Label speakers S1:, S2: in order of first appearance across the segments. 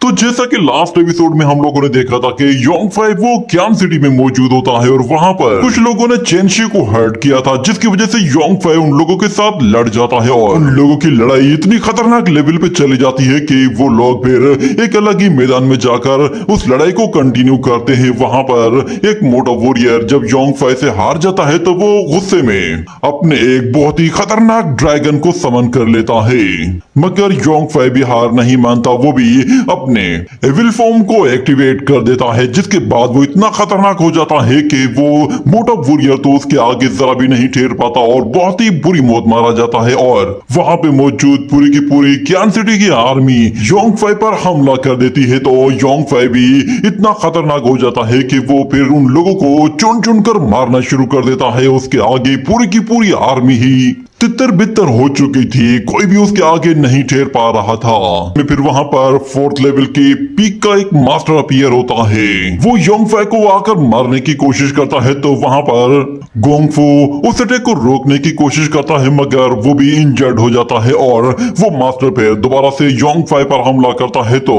S1: तो जैसा कि लास्ट एपिसोड में हम लोगों ने देखा था कि योंग फाई वो क्यान सिटी में मौजूद होता है और वहां पर कुछ लोगों ने चेनशी को हर्ट किया था, जिसकी वजह से योंग फाई उन लोगों के साथ लड़ जाता है और उन लोगों की लड़ाई इतनी खतरनाक लेवल पे चली जाती है कि वो लोग फिर एक अलग ही मैदान में जाकर उस लड़ाई को कंटिन्यू करते हैं। वहां पर एक मोटा वॉरियर जब योंग फाई से हार जाता है तो वो गुस्से में अपने एक बहुत ही खतरनाक ड्रैगन को समन कर लेता है, मगर योंग फाई भी हार नहीं मानता। वो भी अपने एविल फॉर्म को एक्टिवेट कर देता है, जिसके बाद वो इतना खतरनाक हो जाता है कि वो मोटा वॉरियर तो उसके आगे जरा भी नहीं ठहर पाता और बहुत ही बुरी मौत मारा जाता है। और वहां पे मौजूद पूरी की पूरी क्यान सिटी की आर्मी योंग फाई पर हमला कर देती है। तो योंग फाई भी इतना खतरनाक हो जाता है कि वो फिर उन लोगों को चुन चुन कर मारना शुरू कर देता है। उसके आगे पूरी की पूरी आर्मी ही तितर बितर हो चुकी थी, कोई भी उसके आगे नहीं ठहर पा रहा था। फिर वहां पर 4th लेवल की पीक का एक मास्टर अपीयर होता है। वो योंग फाई को आकर मारने की कोशिश करता है, तो वहां पर गोंग फू उस अटैक को रोकने की कोशिश करता है, मगर वो भी इंजर्ड हो जाता है और वो मास्टर फिर दोबारा से योंग फाई पर हमला करता है। तो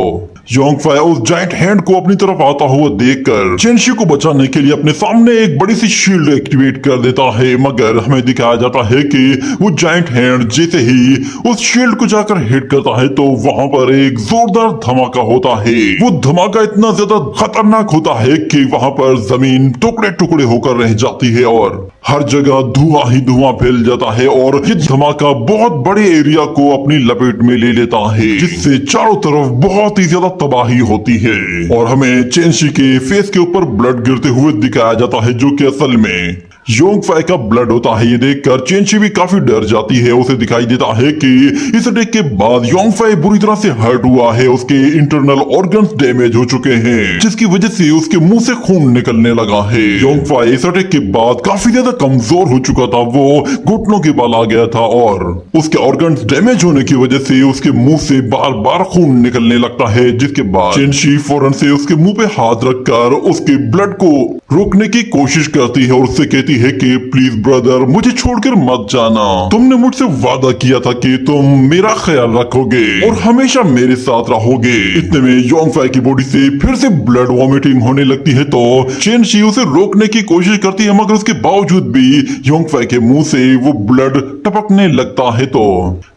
S1: योंग फाई उस जाइंट हैंड को अपनी तरफ आता हुआ देखकर चेनशी को बचाने के लिए अपने सामने एक बड़ी सी शील्ड एक्टिवेट कर देता है, मगर हमें दिखाया जाता है कि वो जाइंट हैंड जैसे ही उस शील्ड को जाकर हिट करता है तो वहां पर एक जोरदार धमाका होता है। वो धमाका इतना ज्यादा खतरनाक होता है कि वहां पर जमीन टुकड़े टुकड़े होकर रह जाती है और हर जगह धुआं ही धुआं फैल जाता है और ये धमाका बहुत बड़े एरिया को अपनी लपेट में ले लेता है, जिससे चारों तरफ बहुत ही ज्यादा तबाही होती है। और हमें चेनशी के फेस के ऊपर ब्लड गिरते हुए दिखाया जाता है, जो कि असल में योंग फाई का ब्लड होता है। ये देखकर चेनशी भी काफी डर जाती है। उसे दिखाई देता है कि इस अटैक के बाद योंग फाई बुरी तरह से हर्ट हुआ है, उसके इंटरनल ऑर्गन्स डैमेज हो चुके हैं, जिसकी वजह से उसके मुंह से खून निकलने लगा है। योंग फाई इस अटैक के बाद काफी ज्यादा कमजोर हो चुका था, वो घुटनों के बल आ गया था और उसके ऑर्गन्स डैमेज होने की वजह से उसके मुंह से बार बार खून निकलने लगता है, जिसके बाद चेनशी फौरन से उसके मुंह पे हाथ रखकर उसके ब्लड को रोकने की कोशिश करती है और उससे कहती है कि प्लीज ब्रदर मुझे छोड़कर मत जाना, तुमने मुझसे वादा किया था कि तुम मेरा ख्याल रखोगे और हमेशा मेरे साथ रहोगे। इतने में योंग फाई की बॉडी से फिर से ब्लड वॉमिटिंग होने लगती है, तो चेनशी उसे रोकने की कोशिश करती है, मगर उसके बावजूद भी योंग फाई के मुंह से वो ब्लड टपकने लगता है। तो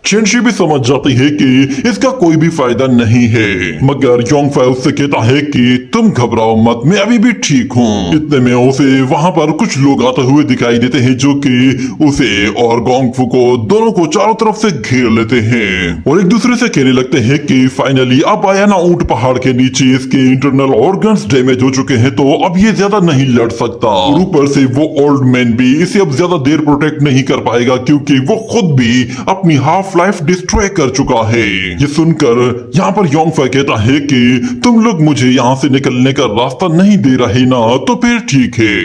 S1: चेनशी भी समझ जाती है कि इसका कोई भी फायदा नहीं है, मगर योंग फाई उससे कहता है कि तुम घबराओ मत, मैं अभी भी ठीक हूँ। इतने में उसे वहां पर कुछ लोग आते हुए दिखाई देते हैं, जो कि उसे और गोंग फू को दोनों को चारों तरफ से घेर लेते हैं और एक दूसरे से कहने लगते हैं कि फाइनली अब आया ना ऊंट पहाड़ के नीचे, इसके इंटरनल ऑर्गन्स डैमेज हो चुके हैं, तो अब ये ज्यादा नहीं लड़ सकता। और ऊपर से वो ओल्ड मैन भी इसे अब ज्यादा देर प्रोटेक्ट नहीं कर पाएगा, क्योंकि वो खुद भी अपनी हाफ लाइफ डिस्ट्रॉय कर चुका है। ये सुनकर यहाँ पर योंग फाई कहता है कि तुम लोग मुझे यहाँ से निकलने का रास्ता नहीं दे रहे ना, तो फिर ठीक है,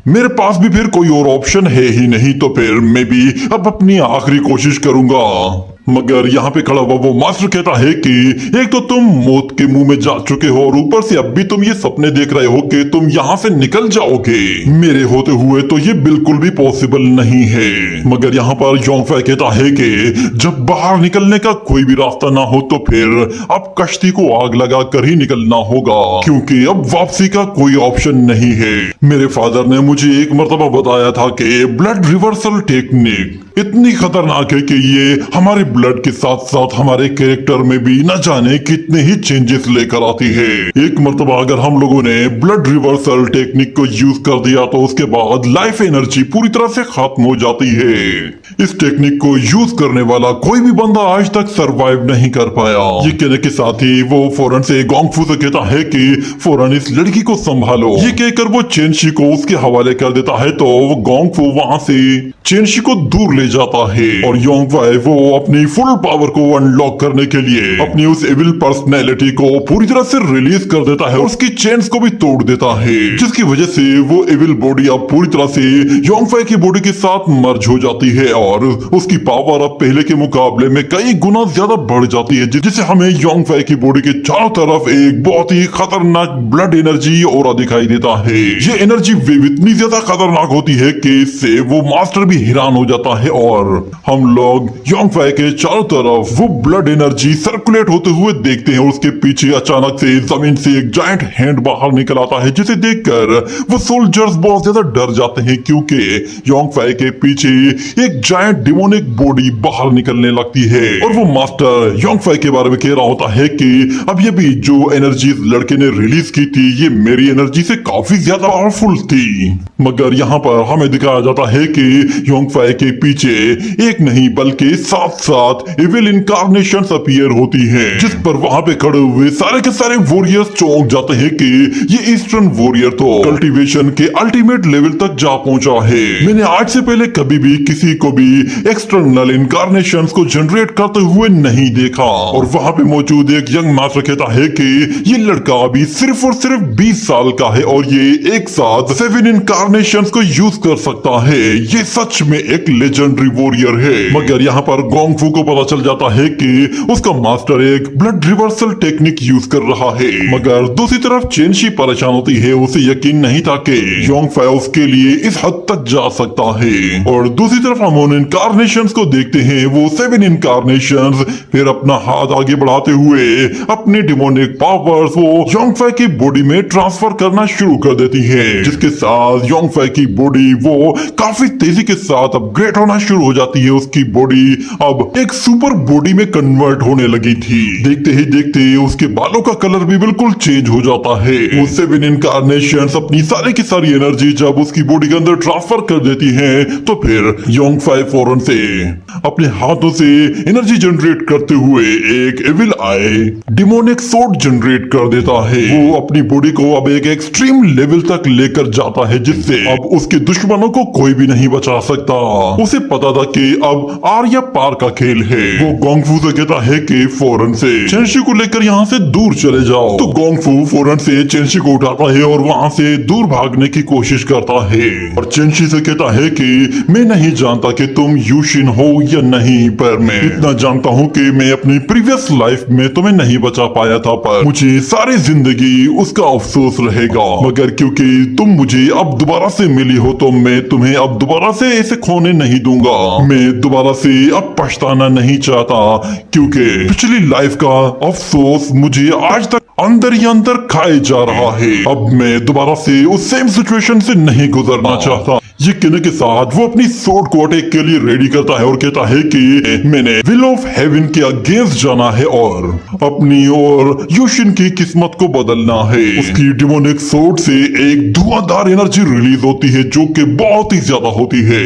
S1: मेरे पास भी फिर कोई और ऑप्शन है ही नहीं, तो फिर मैं भी अब अपनी आखिरी कोशिश करूंगा। मगर यहाँ पे खड़ा हुआ वो मास्टर कहता है कि एक तो तुम मौत के मुंह में जा चुके हो और ऊपर से अब भी तुम ये सपने देख रहे हो कि तुम यहाँ से निकल जाओगे। मेरे होते हुए तो ये बिल्कुल भी पॉसिबल नहीं है। मगर यहाँ पर योंग फाई कहता है कि जब बाहर निकलने का कोई भी रास्ता ना हो तो फिर अब कश्ती को आग लगा कर ही निकलना होगा, क्योंकि अब वापसी का कोई ऑप्शन नहीं है। मेरे फादर ने मुझे एक मर्तबा बताया था कि ब्लड रिवर्सल टेक्निक इतनी खतरनाक है कि ये हमारे ब्लड के साथ साथ हमारे कैरेक्टर में भी न जाने कितने ही चेंजेस लेकर आती है। एक मर्तबा अगर हम लोगों ने ब्लड रिवर्सल टेक्निक को यूज कर दिया तो उसके बाद लाइफ एनर्जी पूरी तरह से खत्म हो जाती है। इस टेक्निक को यूज करने वाला कोई भी बंदा आज तक सरवाइव नहीं कर पाया। ये कहने के साथ ही वो फौरन से गोंग फू से कहता है कि फौरन इस लड़की को संभालो। ये कहकर वो चेनशी को उसके हवाले कर देता है, तो वो गोंग फू वहां से चेनशी को दूर ले जाता है और योंग फाई वो अपनी फुल पावर को अनलॉक करने के लिए अपनी उस एविल पर्सनैलिटी को पूरी तरह से रिलीज कर देता है और उसकी चेन्स को भी तोड़ देता है, जिसकी वजह से वो एविल बॉडी अब पूरी तरह से योंग फाई की बॉडी के साथ मर्ज हो जाती है और उसकी पावर अब पहले के मुकाबले में कई गुना ज्यादा बढ़ जाती है, जिससे हमें योंग फाई की बॉडी के चारों तरफ एक बहुत ही खतरनाक ब्लड एनर्जी और दिखाई देता है। ये एनर्जी वेव इतनी ज्यादा खतरनाक होती है कि इससे वो मास्टर भी हैरान हो जाता है और हम लोग योंग फाई के चारों तरफ वो ब्लड एनर्जी सर्कुलेट होते हुए देखते हैं। उसके पीछे अचानक से जमीन से एक जायंट हैंड बाहर निकल आता है, जिसे देखकर वो सोल्जर्स बहुत ज्यादा डर जाते हैं क्योंकि योंग फाई के पीछे एक जायंट डिमोनिक बॉडी बाहर निकलने लगती है और वो मास्टर योंग फाई के बारे में कह रहा होता है कि अब ये भी जो एनर्जी लड़के ने रिलीज की थी ये मेरी एनर्जी से काफी ज्यादा पावरफुल थी। मगर यहाँ पर हमें दिखाया जाता है कि योंग फाई के पीछे एक नहीं बल्कि 7 इविल इनकारनेशंस अपीयर होती हैं, जिस पर वहां पे खड़े हुए सारे के सारे वॉरियर्स चौंक जाते हैं कि ये ईस्टर्न वॉरियर तो कल्टीवेशन के अल्टीमेट लेवल तक जा पहुंचा है। मैंने आज से पहले कभी भी किसी को भी एक्सटर्नल इनकारनेशंस को जनरेट करते हुए नहीं देखा। और वहां पे मौजूद एक यंग मास्टर कहता है कि ये लड़का अभी सिर्फ और सिर्फ 20 साल का है और ये एक साथ 7 इनकारनेशंस को यूज कर सकता है। ये सच में एक लेजेंडरी वॉरियर है। मगर यहाँ पर गोंग फू को पता चल जाता है कि उसका मास्टर एक ब्लड रिवर्सल टेक्निक यूज कर रहा है। मगर दूसरी तरफ चेनशी परेशान होती है, उसे यकीन नहीं था कि योंग फाई उसके लिए इस हद तक जा सकता है। और दूसरी तरफ हम उन इनकारनेशंस को देखते हैं, वो 7 इनकारनेशंस फिर अपना हाथ आगे बढ़ाते हुए अपनी डिमोनिक पावर्स वो योंग फाई की बॉडी में ट्रांसफर करना शुरू कर देती है, जिसके साथ योंग फाई की बॉडी वो काफी तेजी के साथ अपग्रेड होना शुरू हो जाती है। उसकी बॉडी अब एक सुपर बॉडी में कन्वर्ट होने लगी थी। देखते ही देखते उसके बालों का कलर भी बिल्कुल चेंज हो जाता है। वो 7 इनकारनेशंस अपनी सारी की सारी एनर्जी जब उसकी बॉडी के अंदर ट्रांसफर कर देती हैं, तो फिर योंग फाई फौरन से अपने हाथों से एनर्जी जनरेट करते हुए एक एविल आई डिमोनिक सोर्ड जनरेट कर देता है। वो अपनी बॉडी को अब एक एक्सट्रीम लेवल तक लेकर जाता है, जिससे अब उसके दुश्मनों को कोई भी नहीं बचा सकता। उसे पता था कि अब आर या पार का खेल है। वो गोंग फू से कहता है कि फौरन से चेंशी को लेकर यहाँ से दूर चले जाओ। तो गोंग फू फौरन से चेंशी को उठाता है और वहाँ से दूर भागने की कोशिश करता है और चेंशी से कहता है कि मैं नहीं जानता कि तुम यूशिन हो या नहीं, पर मैं इतना जानता हूँ कि मैं अपनी प्रीवियस लाइफ में तुम्हें नहीं बचा पाया था, पर मुझे सारी जिंदगी उसका अफसोस रहेगा। मगर क्योंकि तुम मुझे अब दोबारा से मिली हो तो मैं तुम्हें अब दोबारा से ऐसे खोने नहीं दूंगा। मैं दोबारा से अब पछताना नहीं चाहता क्योंकि पिछली लाइफ का अफसोस मुझे आज तक अंदर ही अंदर खाए जा रहा है। अब मैं दोबारा से उस सेम सिचुएशन से नहीं गुजरना चाहता। ये कहने के साथ वो अपनी सोर्ड को अटैक के लिए रेडी करता है और कहता है कि मैंने विल ऑफ हेवन के अगेंस्ट जाना है और अपनी और यूशिन की किस्मत को बदलना है। उसकी डिमोनिक सोर्ड से एक धुआंधार एनर्जी रिलीज होती है जो कि बहुत ही ज्यादा होती है।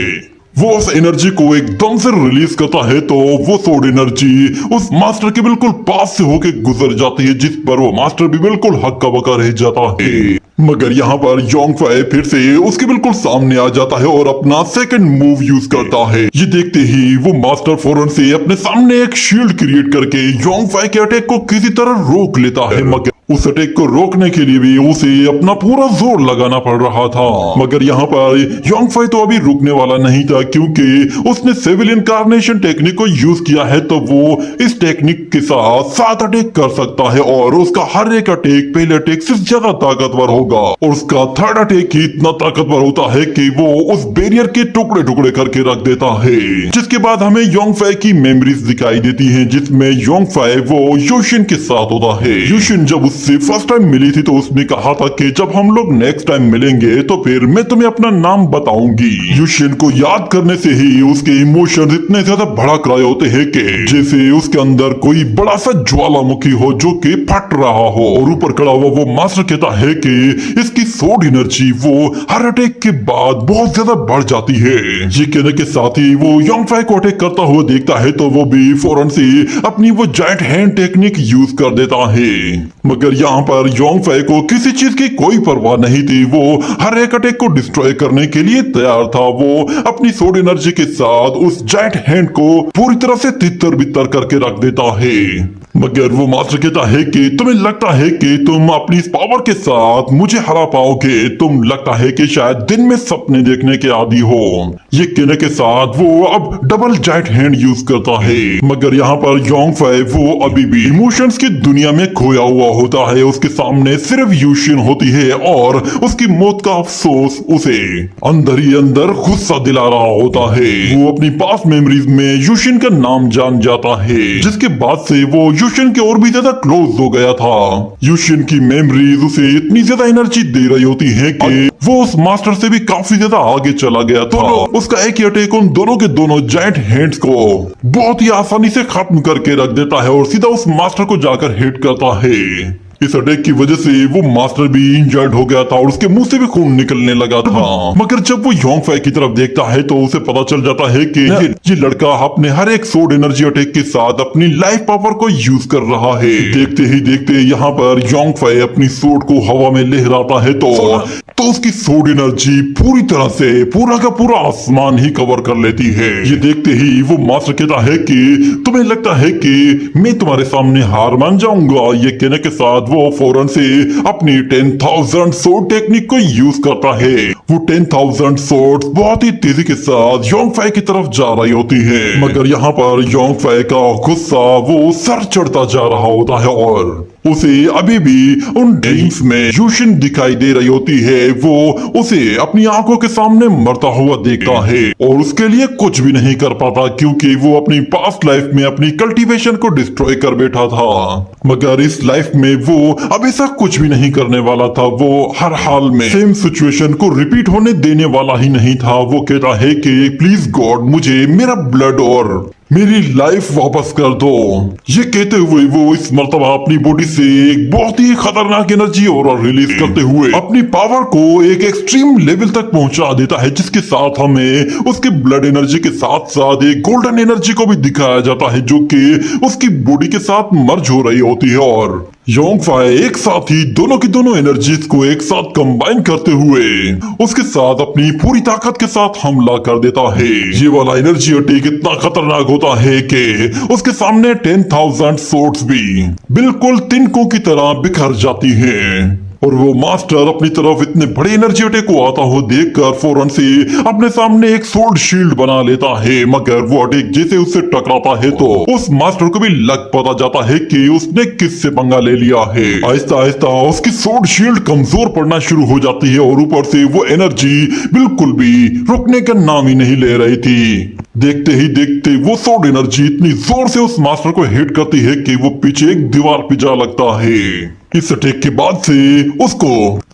S1: वो उस एनर्जी को एकदम से रिलीज करता है तो वो सोर्ड एनर्जी उस मास्टर के बिल्कुल पास से होके गुजर जाती है, जिस पर वो मास्टर भी बिल्कुल हक्का बक्का रह जाता है। मगर यहाँ पर योंग फाई फिर से उसके बिल्कुल सामने आ जाता है और अपना सेकंड मूव यूज करता है। ये देखते ही वो मास्टर फौरन से अपने सामने एक शील्ड क्रिएट करके योंग फाई के अटैक को किसी तरह रोक लेता है। मगर उस अटैक को रोकने के लिए भी उसे अपना पूरा जोर लगाना पड़ रहा था। मगर यहाँ पर योंग फाई तो अभी रुकने वाला नहीं था क्योंकि उसने सिविल इनकारनेशन टेक्निक को यूज किया है, तो वो इस टेक्निक के साथ 7 अटैक कर सकता है और उसका हर एक अटैक पहले अटैक से ज्यादा ताकतवर होगा और उसका थर्ड अटैक ही इतना ताकतवर होता है कि वो उस बैरियर के टुकड़े टुकड़े करके रख देता है। जिसके बाद हमें योंग फाई की मेमोरीज दिखाई देती हैं, जिसमें योंग फाई वो यूशिन के साथ होता है। यूशिन जब उससे फर्स्ट टाइम मिली थी तो उसने कहा था कि जब हम लोग नेक्स्ट टाइम मिलेंगे तो फिर मैं तुम्हें अपना नाम बताऊंगी। यूशिन को याद करने से ही उसके इमोशंस इतने ज्यादा भड़क रहे होते हैं कि जैसे उसके अंदर कोई बड़ा सा ज्वालामुखी हो जो कि फट रहा हो। और ऊपर खड़ा हुआ वो मास्टर कहता है कि इसकी सोर्ड एनर्जी वो हर अटैक के बाद बहुत ज्यादा बढ़ जाती है। ये कहने के साथ ही वो योंग फाई को अटैक करता हुआ देखता है तो वो भी फौरन से अपनी वो जायंट हैंड टेक्निक यूज कर देता है। मगर यहाँ पर योंग फाई को किसी चीज की कोई परवाह नहीं थी। वो हर एक अटैक को डिस्ट्रॉय करने के लिए तैयार था। वो अपनी सोर्ड एनर्जी के साथ उस जायंट हैंड को पूरी तरह से तितर बितर करके रख देता है। मगर वो मास्टर कहता है कि तुम्हें लगता है कि तुम अपनी इस पावर के साथ मुझे हरा पाओगे, तुम लगता है कि शायद दिन में सपने देखने के आदी हो। ये कहने के साथ वो अब डबल जाइंट हैंड यूज करता है। मगर यहाँ पर योंग फाई वो अभी भी इमोशंस की दुनिया में खोया हुआ होता है। उसके सामने सिर्फ यूशिन होती है और उसकी मौत का अफसोस उसे अंदर ही अंदर गुस्सा दिला रहा होता है। वो अपनी पास मेमोरीज में यूशिन का नाम जान जाता है, जिसके बाद से वो यूशिन के और भी ज्यादा क्लोज हो गया था। यूशिन की मेमोरीज उसे इतनी ज्यादा एनर्जी दे रही होती है कि वो उस मास्टर से भी काफी ज्यादा आगे चला गया था। उसका एक ही अटैक उन दोनों के दोनों जायंट हैंड्स को बहुत ही आसानी से खत्म करके रख देता है और सीधा उस मास्टर को जाकर हिट करता है। इस अटैक की वजह से वो मास्टर भी इंजर्ड हो गया था और उसके मुंह से भी खून निकलने लगा था। मगर जब वो योंग फाई की तरफ देखता है तो उसे पता चल जाता है कि ये लड़का अपने हर एक सोड एनर्जी अटैक के साथ अपनी लाइफ पावर को यूज कर रहा है। देखते ही देखते यहाँ पर योंग फाई अपनी सोड को हवा में लहराता है तो उसकी सोड एनर्जी पूरी तरह से पूरा का पूरा आसमान ही कवर कर लेती है। ये देखते ही वो मास्टर कहता है कि तुम्हें लगता है कि मैं तुम्हारे सामने हार मान जाऊंगा। ये कहने के साथ वो फौरन से अपनी 10,000 सोर्ड टेक्निक को यूज करता है। वो 10,000 सोर्ड बहुत ही तेजी के साथ योंग फाई की तरफ जा रही होती है। मगर यहाँ पर योंग फाई का गुस्सा वो सर चढ़ता जा रहा होता है और उसे अभी भी उन ड्रीम्स में यूशिन दिखाई दे रही होती है। वो उसे अपनी आंखों के सामने मरता हुआ देखता है और उसके लिए कुछ भी नहीं कर पाता, क्योंकि वो अपनी पास्ट लाइफ में अपनी कल्टीवेशन को डिस्ट्रॉय कर बैठा था। मगर इस लाइफ में वो अब ऐसा कुछ भी नहीं करने वाला था। वो हर हाल में सेम सिचुएशन को रिपीट होने देने वाला ही नहीं था। वो कहता है कि प्लीज गॉड मुझे मेरा ब्लड और मेरी लाइफ वापस कर दो। ये कहते हुए वो इस मर्तबा अपनी बॉडी से एक बहुत ही खतरनाक एनर्जी और रिलीज करते हुए अपनी पावर को एक एक्सट्रीम लेवल तक पहुंचा देता है, जिसके साथ हमें उसके ब्लड एनर्जी के साथ साथ एक गोल्डन एनर्जी को भी दिखाया जाता है, जो कि उसकी बॉडी के साथ मर्ज हो रही होती है। और योंग फाई एक साथ ही दोनों की दोनों एनर्जीज को एक साथ कंबाइन करते हुए उसके साथ अपनी पूरी ताकत के साथ हमला कर देता है। ये वाला एनर्जी अटैक इतना खतरनाक होता है कि उसके सामने 10,000 सोर्ड्स भी बिल्कुल तिनकों की तरह बिखर जाती हैं। और वो मास्टर अपनी तरफ इतने बड़े एनर्जी अटैक को आता हुआ देखकर फौरन से अपने सामने एक सोल्ड शील्ड बना लेता है। मगर वो अटैक जैसे उससे टकराता है तो उस मास्टर को भी लग पता जाता है कि उसने किससे पंगा ले लिया है। आहिस्ता आहिस्ता उसकी सोल्ड शील्ड कमजोर पड़ना शुरू हो जाती है और ऊपर से वो एनर्जी बिल्कुल भी रुकने का नाम ही नहीं ले रही थी। देखते ही देखते वो सोल्ड एनर्जी इतनी जोर से उस मास्टर को हिट करती है कि वो पीछे एक दीवार पे जा लगता है। इस अटैक के बाद से उसको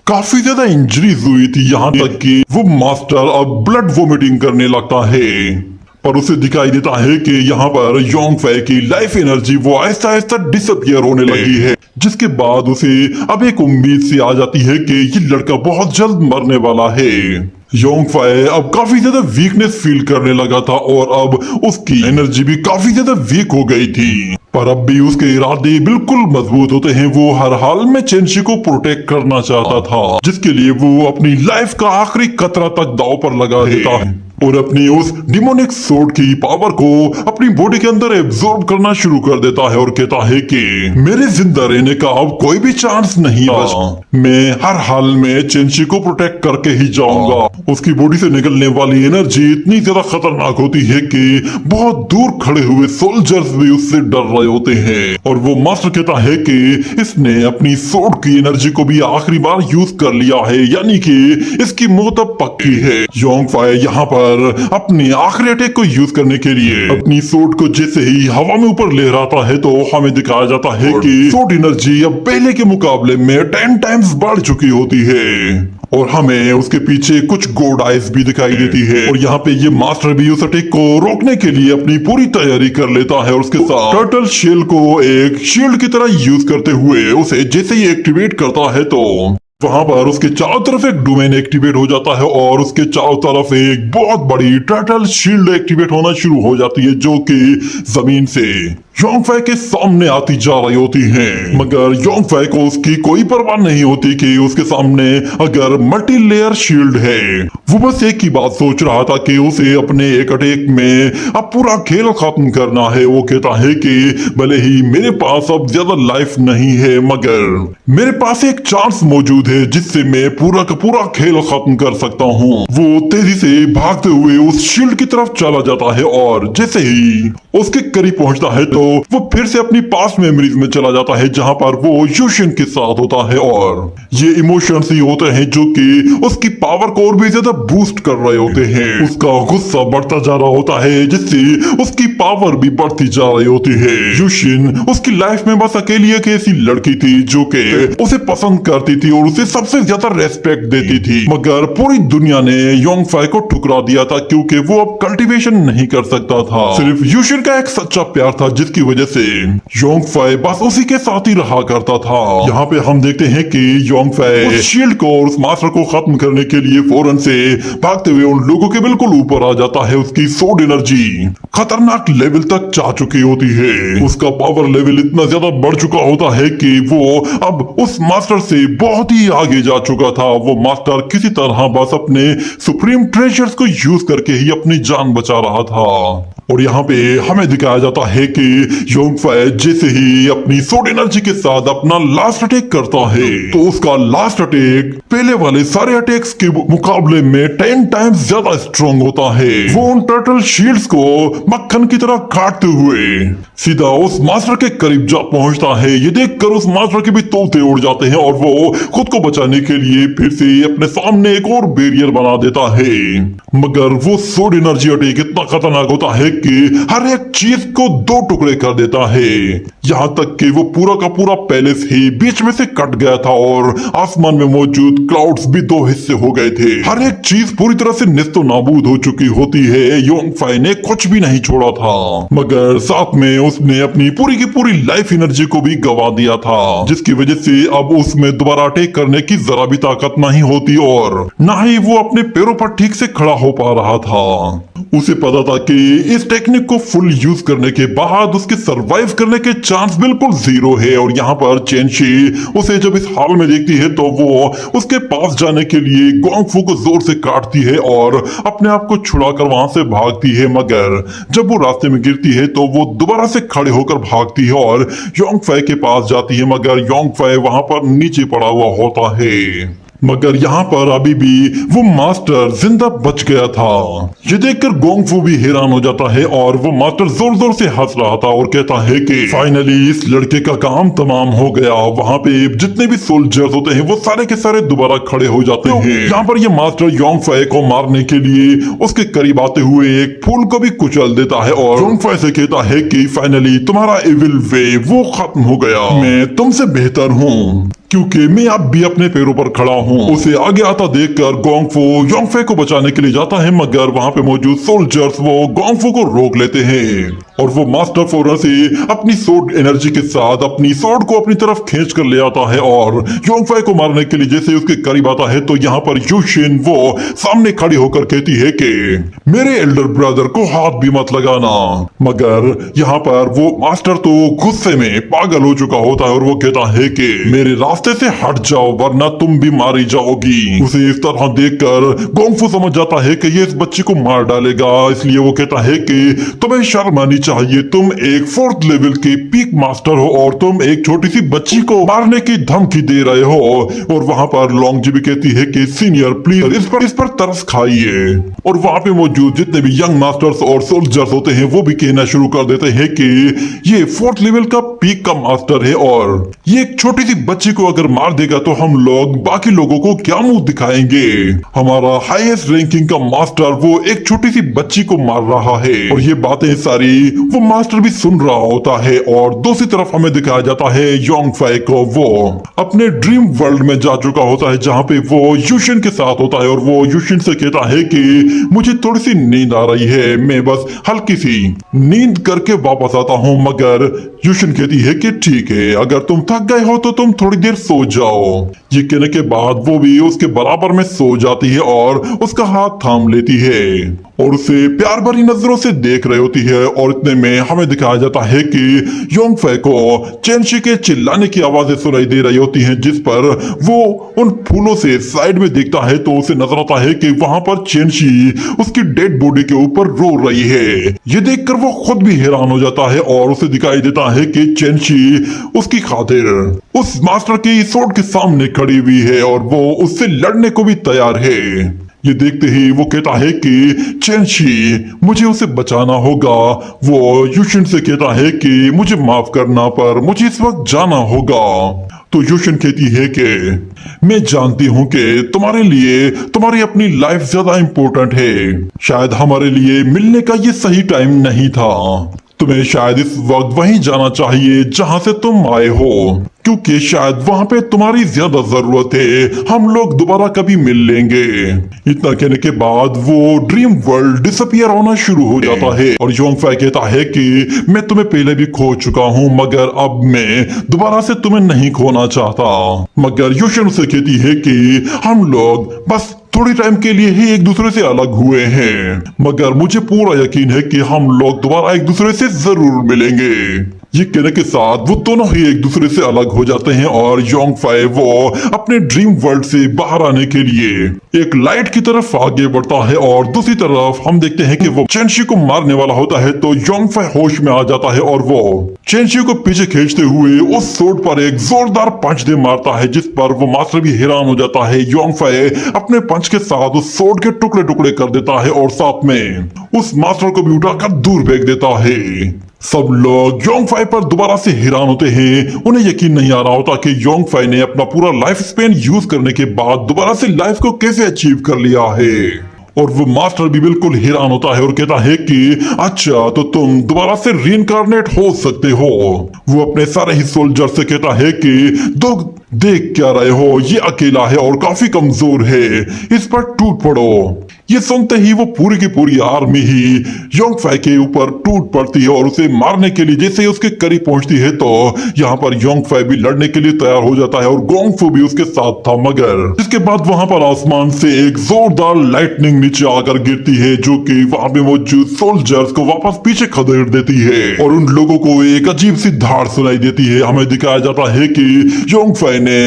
S1: काफी ज्यादा इंजरीज हुई थी, यहाँ तक कि वो मास्टर अब ब्लड वोमिटिंग करने लगता है। पर उसे दिखाई देता है कि यहाँ पर योंग फाई की लाइफ एनर्जी वो आहिस्ता आहिस्ता डिसअपियर होने लगी है, जिसके बाद उसे अब एक उम्मीद सी आ जाती है कि ये लड़का बहुत जल्द मरने वाला है। योंग फाई अब काफी ज्यादा वीकनेस फील करने लगा था और अब उसकी एनर्जी भी काफी ज्यादा वीक हो गई थी। पर अब भी उसके इरादे बिल्कुल मजबूत होते हैं। वो हर हाल में चेंशी को प्रोटेक्ट करना चाहता था, जिसके लिए वो अपनी लाइफ का आखिरी कतरा तक दांव पर लगा देता है और अपनी उस डिमोनिक सोर्ड की पावर को अपनी बॉडी के अंदर एब्जॉर्ब करना शुरू कर देता है और कहता है कि मेरे जिंदा रहने का अब कोई भी चांस नहीं बचा। मैं हर हाल में चेंशी को प्रोटेक्ट करके ही जाऊंगा। उसकी बॉडी से निकलने वाली एनर्जी इतनी ज्यादा खतरनाक होती है कि बहुत दूर खड़े हुए सोल्जर्स भी उससे डर रहे होते हैं। और वो मास्टर कहता है कि इसने अपनी सोर्ड की एनर्जी को भी आखिरी बार यूज कर लिया है, यानी कि इसकी मौत अब पक्की है। योंग फाई यहाँ पर अपने आखिरी अटैक को यूज करने के लिए अपनी सोर्ड को जैसे ही हवा में ऊपर लहराता है तो हमें दिखाया जाता है कि सोर्ड एनर्जी अब पहले के मुकाबले में 10 टाइम्स बढ़ चुकी होती है और हमें उसके पीछे कुछ गोड आइज भी दिखाई देती है। और यहाँ पे ये मास्टर भी उस अटैक को रोकने के लिए अपनी पूरी तैयारी कर लेता है और उसके साथ टर्टल शेल को एक शील्ड की तरह यूज करते हुए उसे जैसे ही एक्टिवेट करता है तो वहां पर उसके चारों तरफ एक डोमेन एक्टिवेट हो जाता है और उसके चारों तरफ एक बहुत बड़ी टर्टल शील्ड एक्टिवेट होना शुरू हो जाती है, जो कि जमीन से योंगफाई के सामने आती जा रही होती है। मगर योंगफाई को उसकी कोई परवाह नहीं होती कि उसके सामने अगर मल्टी लेयर शील्ड है। वो बस एक ही बात सोच रहा था कि उसे अपने एक अटैक में अब पूरा खेल खत्म करना है। वो कहता है कि भले ही मेरे पास अब ज्यादा लाइफ नहीं है, मगर मेरे पास एक चांस मौजूद है जिससे मैं पूरा का पूरा खेल खत्म कर सकता हूँ। वो तेजी से भागते हुए उस शील्ड की तरफ चला जाता है और जैसे ही उसके करीब पहुंचता है तो वो फिर से अपनी पास्ट मेमोरीज में चला जाता है, जहां पर वो यूशिन के साथ होता है। और ये इमोशंस ही होते हैं जो कि उसकी पावर को और भी ज्यादा बूस्ट कर रहे होते हैं। उसका गुस्सा बढ़ता जा रहा होता है जिससे उसकी पावर भी बढ़ती जा रही होती है। यूशिन उसकी लाइफ में बस अकेली एक ऐसी लड़की थी जो कि उसे पसंद करती थी और उसे सबसे ज्यादा रेस्पेक्ट देती थी, मगर पूरी दुनिया ने योंगफाई को ठुकरा दिया था क्योंकि वो अब कल्टीवेशन नहीं कर सकता था। सिर्फ यूशिन का एक सच्चा प्यार था जिसकी वजह से योंगफाई बस उसी के साथ ही रहा करता था। यहाँ पे हम देखते हैं कि योंगफाई उस शील्ड को और उस मास्टर को खत्म करने के लिए फौरन से भागते हुए उन लोगों के बिल्कुल ऊपर आ जाता है। उसकी सोड एनर्जी खतरनाक लेवल तक जा चुकी होती है। उसका पावर लेवल इतना ज्यादा बढ़ चुका होता है कि वो अब उस मास्टर से बहुत ही आगे जा चुका था। वो मास्टर किसी तरह बस अपने सुप्रीम ट्रेजर्स को यूज करके ही अपनी जान बचा रहा था। और यहाँ पे हमें दिखाया जाता है कि योंगफाई जैसे ही अपनी सोड एनर्जी के साथ अपना लास्ट अटैक करता है तो उसका लास्ट अटैक पहले वाले सारे अटैक्स के मुकाबले में 10 टाइम्स ज्यादा स्ट्रॉन्ग होता है। वो उन टर्टल शील्ड्स को मक्खन की तरह काटते हुए सीधा उस मास्टर के करीब जा पहुंचता है। ये देखकर उस मास्टर के भी तोते उड़ जाते हैं और वो खुद को बचाने के लिए फिर से अपने सामने एक और बैरियर बना देता है। मगर वो सोड एनर्जी अटैक इतना खतरनाक होता है कि हर एक चीज को 2 टुकड़े कर देता है। यहाँ तक कि वो पूरा का पूरा पैलेस ही बीच में से कट गया था और आसमान में मौजूद क्लाउड्स भी 2 हिस्से हो गए थे। हर एक चीज पूरी तरह से निस्तो नाबूद हो चुकी होती है। योंगफाई ने कुछ भी नहीं छोड़ा था, मगर साथ में उसने अपनी पूरी की पूरी लाइफ एनर्जी को भी गवा दिया था, जिसकी वजह से अब उसमें दोबारा अटैक करने की जरा भी ताकत नहीं होती और ना ही वो अपने पैरों पर ठीक से खड़ा हो पा रहा था। उसे पता था कि इस टेक्निक को फुल यूज करने के बाद उसके सरवाइव करने के चांस बिल्कुल 0 है। और यहाँ पर चेनशी उसे जब इस हाल में देखती है तो वो उसके पास जाने के लिए गोंगफू को जोर से काटती है और अपने आप को छुड़ाकर वहां से भागती है। मगर जब वो रास्ते में गिरती है तो वो दोबारा से खड़े होकर भागती है और योंगफाई के पास जाती है, मगर योंगफाई वहां पर नीचे पड़ा हुआ होता है। मगर यहाँ पर अभी भी वो मास्टर जिंदा बच गया था। ये देखकर गोंगफू भी हैरान हो जाता है और वो मास्टर जोर जोर से हंस रहा था और कहता है कि फाइनली इस लड़के का काम तमाम हो गया। वहाँ पे जितने भी सोल्जर्स होते हैं वो सारे के सारे दोबारा खड़े हो जाते हैं। यहाँ पर ये मास्टर योंगफाई को मारने के लिए उसके करीब आते हुए एक फूल को भी कुचल देता है और योंगफाई से कहता है कि फाइनली तुम्हारा इविल वे वो खत्म हो गया। मैं तुमसे बेहतर हूँ क्योंकि मैं अब भी अपने पैरों पर खड़ा हूँ। उसे आगे आता देखकर गोंगफू योंगफाई को बचाने के लिए जाता है, मगर वहाँ पे मौजूद सोल्जर्स वो गोंगफू को रोक लेते हैं और वो मास्टर फौरन से अपनी सोड एनर्जी के साथ अपनी सोड को अपनी तरफ खींच कर ले आता है और योंगफाई को मारने के लिए जैसे उसके करीब आता है तो यहाँ पर यूशिन वो सामने खड़ी होकर कहती है कि मेरे एल्डर ब्रदर को हाथ भी मत लगाना। मगर यहाँ पर वो मास्टर तो गुस्से में पागल हो चुका होता है और वो कहता है कि मेरे रास्ते से हट जाओ वरना तुम भी मारी जाओगी। उसे इस तरह देखकर गोंगफू समझ जाता है कि ये इस बच्ची को मार डालेगा, इसलिए वो कहता है कि तुम्हें शर्म आनी चाहिए। तुम एक 4th लेवल के पीक मास्टर हो और तुम एक छोटी सी बच्ची को मारने की धमकी दे रहे हो। और वहाँ पर लॉन्गजी भी कहती है कि सीनियर प्लीज इस पर तरस खाइए। और वहाँ पे मौजूद जितने भी यंग मास्टर्स और सोल्जर्स होते हैं वो भी कहना शुरू कर देते हैं कि ये 4th लेवल का पीक का मास्टर है और ये एक छोटी सी बच्ची को अगर मार देगा तो हम लोग बाकी लोगों को क्या मुंह दिखाएंगे। हमारा हाईएस्ट रैंकिंग का मास्टर वो एक छोटी सी बच्ची को मार रहा है। और ये बातें सारी वो मास्टर भी सुन रहा होता है। और दूसरी तरफ हमें दिखाया जाता है योंगफाई को वो अपने ड्रीम वर्ल्ड में जा चुका होता है, जहाँ पे वो यूशिन के साथ होता है और वो यूशिन से कहता है कि मुझे थोड़ी सी नींद आ रही है, मैं बस हल्की सी नींद करके वापस आता हूँ। मगर यूशिन कहती है कि ठीक है, अगर तुम थक गए हो तो तुम थोड़ी देर सो जाओ। ये कहने के बाद वो भी उसके बराबर में सो जाती है और उसका हाथ थाम लेती है और उसे प्यार भरी नजरों से देख रही होती है। और इतने में हमें दिखाया जाता है कि योंगफे को चेनशी के चिल्लाने की आवाजें सुनाई दे रही होती हैं, जिस पर वो उन फूलों से साइड में देखता है तो उसे नजर आता है कि वहां पर चेनशी उसकी डेड बॉडी के ऊपर रो रही है। ये देखकर वो खुद भी हैरान हो जाता है और उसे दिखाई देता है कि चेनशी उसकी खातिर उस मास्टर की सोर्ड के सामने खड़ी हुई है और वो उससे लड़ने को भी तैयार है। ये देखते ही वो कहता है कि चेनशी, मुझे उसे बचाना होगा। वो युशिन से कहता है कि मुझे माफ करना, पर मुझे इस वक्त जाना होगा। तो युशिन कहती है कि मैं जानती हूँ कि तुम्हारे लिए तुम्हारी अपनी लाइफ ज्यादा इम्पोर्टेंट है। शायद हमारे लिए मिलने का ये सही टाइम नहीं था। तुम्हें शायद इस वक्त वहीं जाना चाहिए जहां से तुम आए हो, क्योंकि शायद वहां पे तुम्हारी ज्यादा जरूरत है। हम लोग दोबारा कभी मिल लेंगे। इतना कहने के बाद वो ड्रीम वर्ल्ड डिसअपियर होना शुरू हो जाता है और योंगफे कहता है कि मैं तुम्हें पहले भी खो चुका हूँ, मगर अब मैं दोबारा से तुम्हें नहीं खोना चाहता। मगर युशिन उसे कहती है कि हम लोग बस थोड़ी टाइम के लिए ही एक दूसरे से अलग हुए हैं, मगर मुझे पूरा यकीन है कि हम लोग दोबारा एक दूसरे से जरूर मिलेंगे। ये कहने के साथ वो दोनों ही एक दूसरे से अलग हो जाते हैं और योंगफे वो अपने ड्रीम वर्ल्ड से बाहर आने के लिए एक लाइट की तरफ आगे बढ़ता है और दूसरी तरफ हम देखते हैं कि वो चेनशी को मारने वाला होता है। तो योंगफे होश में आ जाता है और वो चेनशी को पीछे खींचते हुए उस सोर्ड पर एक जोरदार पंच दे मारता है, जिस पर वो मास्टर भी हैरान हो जाता है। योंगफे अपने पंच के साथ उस सोर्ड के टुकड़े टुकड़े कर देता है और साथ में उस मास्टर को भी उठाकर दूर फेंक देता है। सब लोग योंगफे पर दोबारा से हैरान होते हैं। उन्हें यकीन नहीं आ रहा होता कि योंगफे ने अपना पूरा लाइफ स्पेन यूज करने के बाद दोबारा से लाइफ को कैसे अचीव कर लिया है। और वो मास्टर भी बिल्कुल हैरान होता है और कहता है कि अच्छा, तो तुम दोबारा से रीइंकारनेट हो सकते हो। वो अपने सारे ही सोल्जर से कहता है कि दो देख क्या रहे हो, ये अकेला है और काफी कमजोर है, इस पर टूट पड़ो। ये सुनते ही वो पूरी की पूरी आर्मी ही योंगफे के ऊपर टूट पड़ती है और उसे मारने के लिए जैसे ही उसके करीब पहुंचती है तो यहाँ पर योंगफे भी लड़ने के लिए तैयार हो जाता है और गोंगफू भी उसके साथ था। मगर इसके बाद वहां पर आसमान से एक जोरदार लाइटनिंग नीचे आकर गिरती है, जो कि वहां पे मौजूद सोल्जर्स को वापस पीछे खदेड़ देती है और उन लोगों को एक अजीब सी धाड़ सुनाई देती है। हमें दिखाया जाता है कि योंगफे ने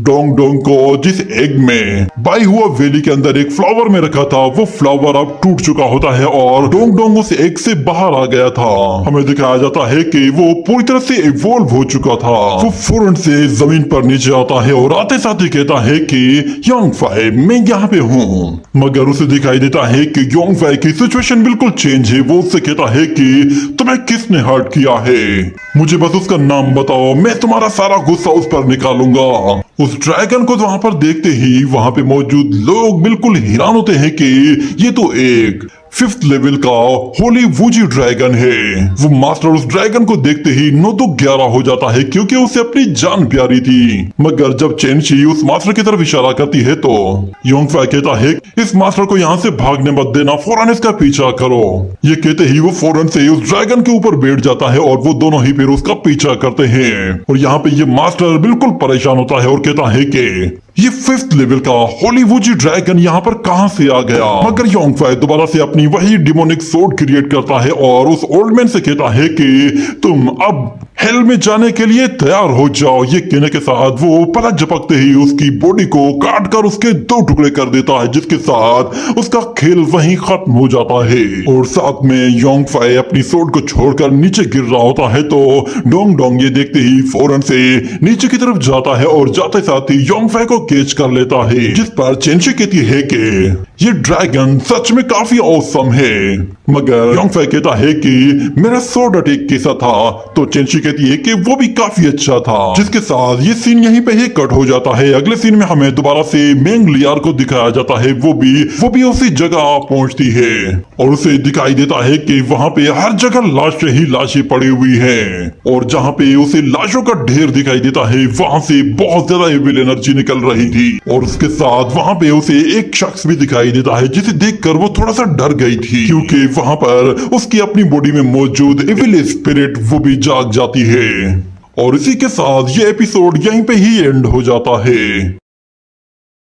S1: डोंग डोंग को जिस एग में बाई हुआ वैली के अंदर एक फ्लावर में रखा था, वो फ्लावर अब टूट चुका होता है और डोंग डोंग उस एग से बाहर आ गया था। हमें दिखाया जाता है कि वो पूरी तरह से इवॉल्व हो चुका था। वो फौरन से जमीन पर नीचे आता है और आते साथ ही कहता है कि योंगफे, मैं यहाँ पे हूँ। मगर उसे दिखाई देता है कि योंगफे की सिचुएशन बिल्कुल चेंज है। वो उससे कहता है कि तुम्हें किसने हर्ट किया है, मुझे बस उसका नाम बताओ, मैं तुम्हारा सारा गुस्सा उस पर निकालूंगा। उस ड्रैगन को वहां पर देखते ही वहां पे मौजूद लोग बिल्कुल हैरान होते हैं कि ये तो एक 5th लेवल का होली वूजी ड्रैगन है। वो मास्टर उस ड्रैगन को देखते ही 9 तो 11 हो जाता है, क्योंकि उसे अपनी जान प्यारी थी। मगर जब चेनशी उस मास्टर की तरफ इशारा करती है तो योंगफे कहता है इस मास्टर को यहाँ से भागने मत देना, फौरन इसका पीछा करो। ये कहते ही वो फौरन से उस ड्रैगन के ऊपर बैठ जाता है और वो दोनों ही फिर उसका पीछा करते हैं। और यहाँ पे ये मास्टर बिल्कुल परेशान होता है और कहता है कि ये 5th लेवल का होली वूजी ड्रैगन यहाँ पर कहां से आ गया। मगर योंगफे दोबारा से अपनी वही डिमोनिक सोर्ड क्रिएट करता है और उस ओल्ड मैन से कहता है कि तुम अब हेल में जाने के लिए तैयार हो जाओ। ये कहने के साथ वो पलक झपकते ही उसकी बॉडी को काट कर उसके 2 टुकड़े कर देता है, जिसके साथ उसका खेल वहीं खत्म हो जाता है। और साथ में योंगफे अपनी सोर्ड को छोड़कर नीचे गिर रहा होता है तो डोंग डोंग ये देखते ही फौरन से नीचे की तरफ जाता है और जाते साथ ही योंगफे को कैच कर लेता है, जिस पर चेनशी कहती है कि ये ड्रैगन सच में काफी औसम है। मगर योंगफे कहता है कि मेरा सोर्ड अटैक कैसा था, तो चेनशी कहती है कि वो भी काफी अच्छा था। जिसके साथ ये सीन यहीं पे ही कट हो जाता है। अगले सीन में हमें दोबारा से मेंग लियार को दिखाया जाता है। वो भी उसी जगह पहुंचती है और उसे दिखाई देता है कि वहां पे हर जगह लाशें ही लाशें पड़ी हुई हैं और जहां पे उसे लाशों का ढेर दिखाई देता है वहां से बहुत ज्यादा एविल एनर्जी निकल रही थी। और उसके साथ वहां पे उसे एक शख्स भी दिखाई देता है जिसे देखकर वो थोड़ा सा डर गई थी, क्योंकि वहां पर उसकी अपनी बॉडी में मौजूद एविल स्पिरिट वो भी जाग जाती है। और इसी के साथ ये एपिसोड यहीं पे ही एंड हो जाता है।